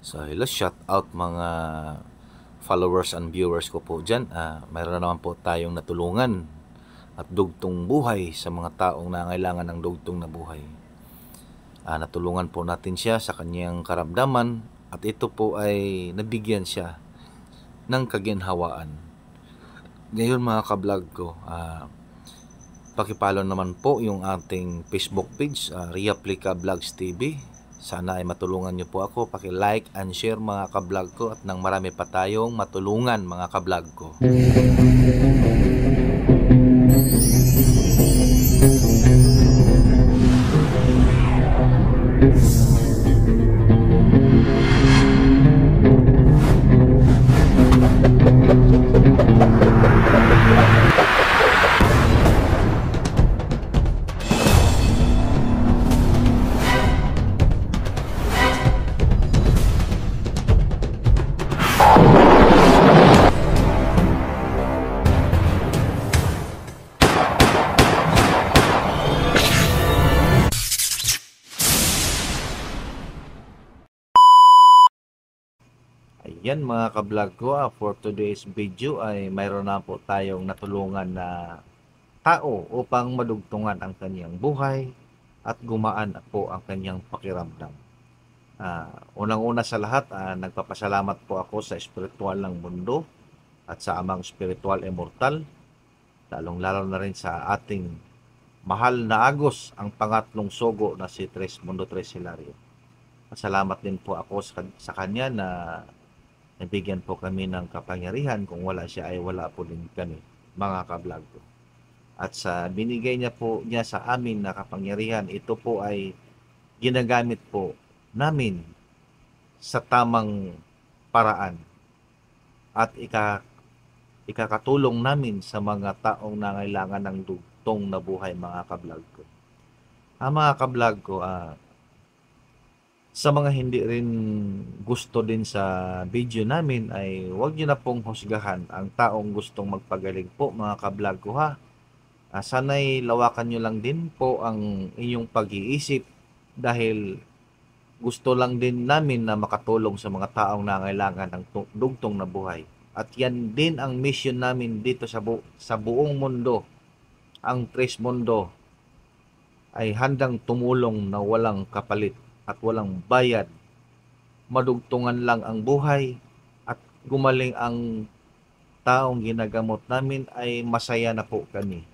So, hello, shout out mga followers and viewers ko po dyan. Mayroon naman po tayong natulungan at dugtong buhay sa mga taong nangailangan ng dugtong na buhay. Natulungan po natin siya sa kanyang karamdaman at ito po ay nabigyan siya ng kaginhawaan. Ngayon mga ka-vlog ko, pakipollow naman po yung ating Facebook page, Reaplica Vlogs TV. Sana ay matulungan nyo po ako. Paki-like and share mga ka-vlog ko at nang marami pa tayong matulungan mga ka-vlog ko. Ayan mga ka-vlog ko, for today's video ay mayroon na po tayong natulungan na tao upang madugtungan ang kanyang buhay at gumaan po ang kanyang pakiramdam. Unang-una sa lahat, nagpapasalamat po ako sa espiritual ng mundo at sa amang spiritual immortal, lalong-lalo na rin sa ating mahal na Agos, ang pangatlong sogo na si Tres Mundo Tres Hilario. Pasalamat din po ako sa kanya na nabigyan po kami ng kapangyarihan. Kung wala siya ay wala po din kami, mga ka-vlog ko. At sa binigay niya po niya sa amin na kapangyarihan, ito po ay ginagamit po namin sa tamang paraan at ikakatulong namin sa mga taong nangailangan ng dugtong na buhay, mga ka-vlog ko. Mga ka-vlog ko, sa mga hindi rin gusto din sa video namin ay huwag nyo na pong husgahan ang taong gustong magpagaling po, mga ka-vlog ko ha. Sana'y lawakan nyo lang din po ang inyong pag-iisip dahil gusto lang din namin na makatulong sa mga taong nangailangan ng dugtong na buhay. At yan din ang mission namin dito sa buong mundo. Ang Tres Mundo ay handang tumulong na walang kapalit at walang bayad. Madugtungan lang ang buhay at gumaling ang taong ginagamot namin ay masaya na po kami,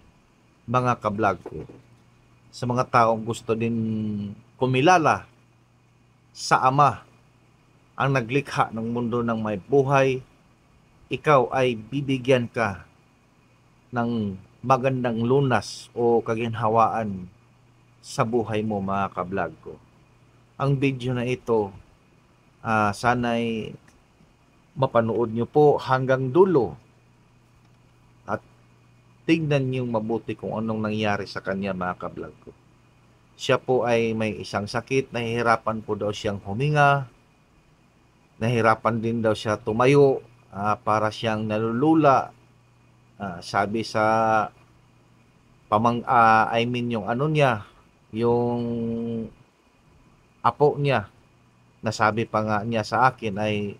mga ka-vlog ko. Sa mga taong gusto din kumilala sa Ama, ang naglikha ng mundo ng may buhay, ikaw ay bibigyan ka ng magandang lunas o kaginhawaan sa buhay mo, mga ka-vlog ko. Ang video na ito, sana'y mapanood nyo po hanggang dulo at tignan nyo mabuti kung anong nangyari sa kanya, mga ka-vlog ko. Siya po ay may isang sakit, nahihirapan po daw siyang huminga, nahihirapan din daw siya tumayo, para siyang nalulula. Sabi sa yung ano niya, yung apo niya, nasabi pa nga niya sa akin ay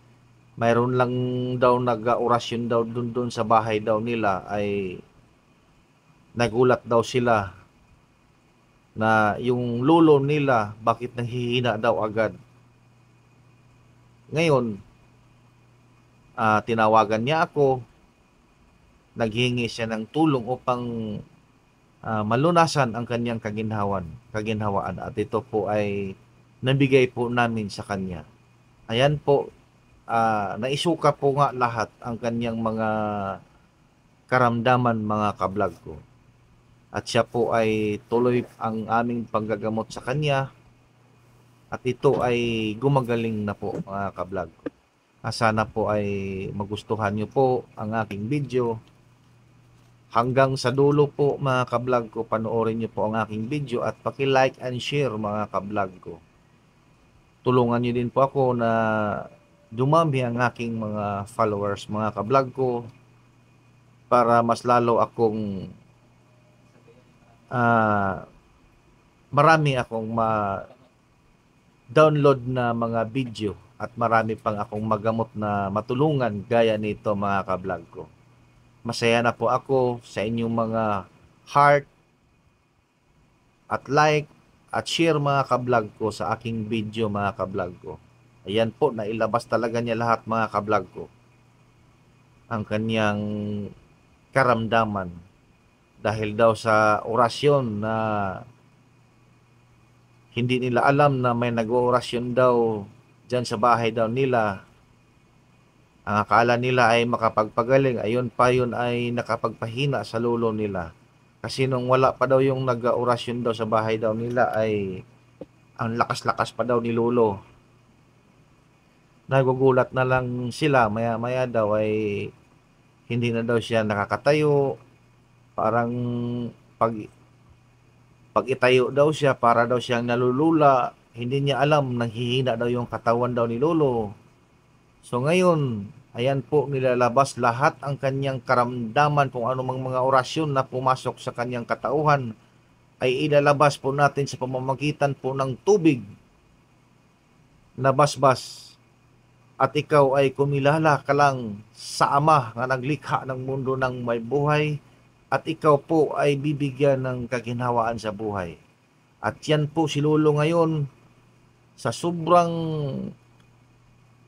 mayroon lang daw nag-orasyon daw dun sa bahay daw nila, ay nagulat daw sila na yung lolo nila bakit nanghihina daw agad. Ngayon, tinawagan niya ako, naghingi siya ng tulong upang malunasan ang kanyang kaginhawaan at ito po ay nabigay po namin sa kanya. Ayan po, naisuka po nga lahat ang kanyang mga karamdaman, mga ka-vlog ko. At siya po ay tuloy ang aming panggagamot sa kanya at ito ay gumagaling na po, mga ka-vlog ko. Sana po ay magustuhan nyo po ang aking video. Hanggang sa dulo po, mga ka-vlog ko, panoorin nyo po ang aking video at paki-like and share, mga ka-vlog ko. Tulungan nyo din po ako na dumami ang aking mga followers, mga ka-vlog ko, para mas lalo akong marami akong ma-download na mga video at marami pang akong magamot na matulungan gaya nito mga kablog ko. Masaya na po ako sa inyong mga heart at like at share mga kablog ko sa aking video mga kablog ko. Ayan po, nailabas talaga niya lahat mga kablog ko. Ang kanyang karamdaman dahil daw sa orasyon na hindi nila alam na may nag-oorasyon daw dyan sa bahay daw nila. Ang akala nila ay makapagpagaling, ayon pa yun ay nakapagpahina sa lolo nila. Kasi nung wala pa daw yung nag-orasyon daw sa bahay daw nila ay ang lakas-lakas pa daw ni lolo. Nagugulat na lang sila, maya-maya daw ay hindi na daw siya nakakatayo. Parang pag itayo daw siya, para daw siyang nalulula. Hindi niya alam, nanghihina daw yung katawan daw ni lolo. So ngayon, ayan po, nilalabas lahat ang kanyang karamdaman, kung anumang mga orasyon na pumasok sa kanyang katauhan ay ilalabas po natin sa pamamagitan po ng tubig na basbas. At ikaw ay kumilala ka lang sa Ama nga naglikha ng mundo ng may buhay, at ikaw po ay bibigyan ng kaginhawaan sa buhay. At yan po si lolo ngayon, sa sobrang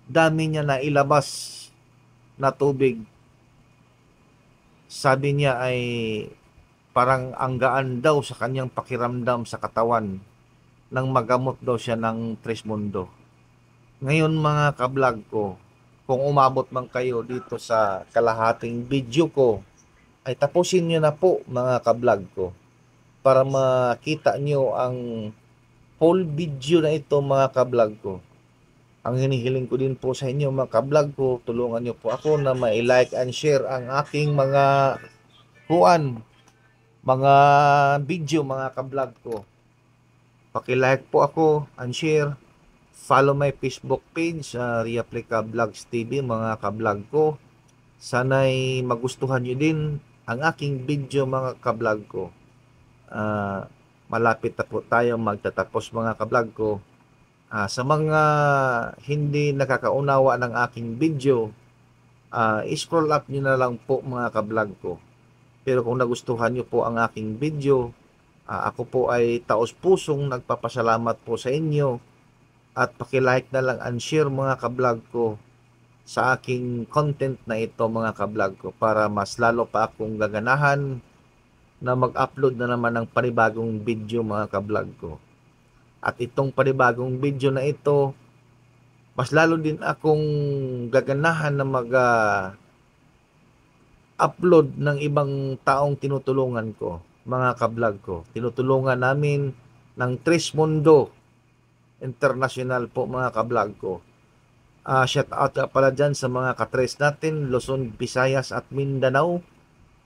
dami niya na ilabas na tubig, sabi niya ay parang ang gaan daw sa kanyang pakiramdam sa katawan nang magamot daw siya ng Trismundo. Ngayon mga kablog ko, kung umabot man kayo dito sa kalahating video ko, ay tapusin nyo na po mga kablog ko para makita nyo ang full video na ito mga kablog ko. Ang hinihiling ko din po sa inyo mga kablog ko, tulungan nyo po ako na ma-like and share ang aking mga mga video mga kablog ko. Paki-like po ako and share. Follow my Facebook page, Riaplica Vlogs TV mga kablog ko. Sana'y magustuhan nyo din ang aking video mga kablog ko. Malapit na po tayo magtatapos mga kablog ko. Sa mga hindi nakakaunawa ng aking video, scroll up nyo na lang po mga kablog ko. Pero kung nagustuhan nyo po ang aking video, ako po ay taos-pusong nagpapasalamat po sa inyo. At paki-like na lang and share mga kablog ko sa aking content na ito mga kablog ko, para mas lalo pa akong gaganahan na mag-upload na naman ng panibagong video mga kablog ko. At itong panibagong video na ito, mas lalo din akong gaganahan na mag-upload ng ibang taong tinutulungan ko mga kablog ko. Tinutulungan namin ng Trismundo International po mga kablog ko. Shout out pala dyan sa mga katres natin, Luzon, Visayas at Mindanao,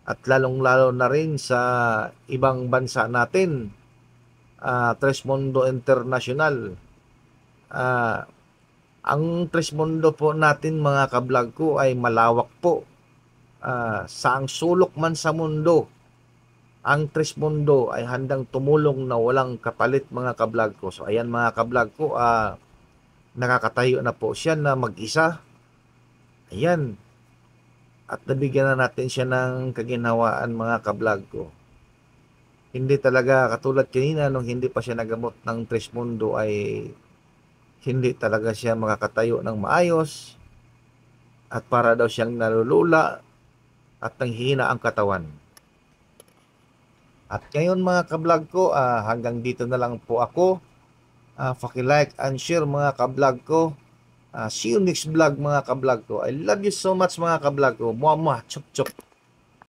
at lalong-lalo na rin sa ibang bansa natin, Trismundo International. Ang Trismundo po natin mga kablog ko ay malawak po. Saang sulok man sa mundo, ang Trismundo ay handang tumulong na walang kapalit mga kablog ko. So ayan mga kablog ko, nakakatayo na po siya na mag-isa. Ayan. At nabigyan na natin siya ng kaginhawaan mga kablog ko. Hindi talaga katulad kanina nung hindi pa siya nagamot ng Trismundo, ay hindi talaga siya makakatayo ng maayos. At para daw siyang nalulula at nanghihina ang katawan. At ngayon mga kablog ko, hanggang dito na lang po ako. Paki-like and share mga kablog ko. See you next vlog mga kablog ko. I love you so much mga kablog ko. Muah muah, chup chup.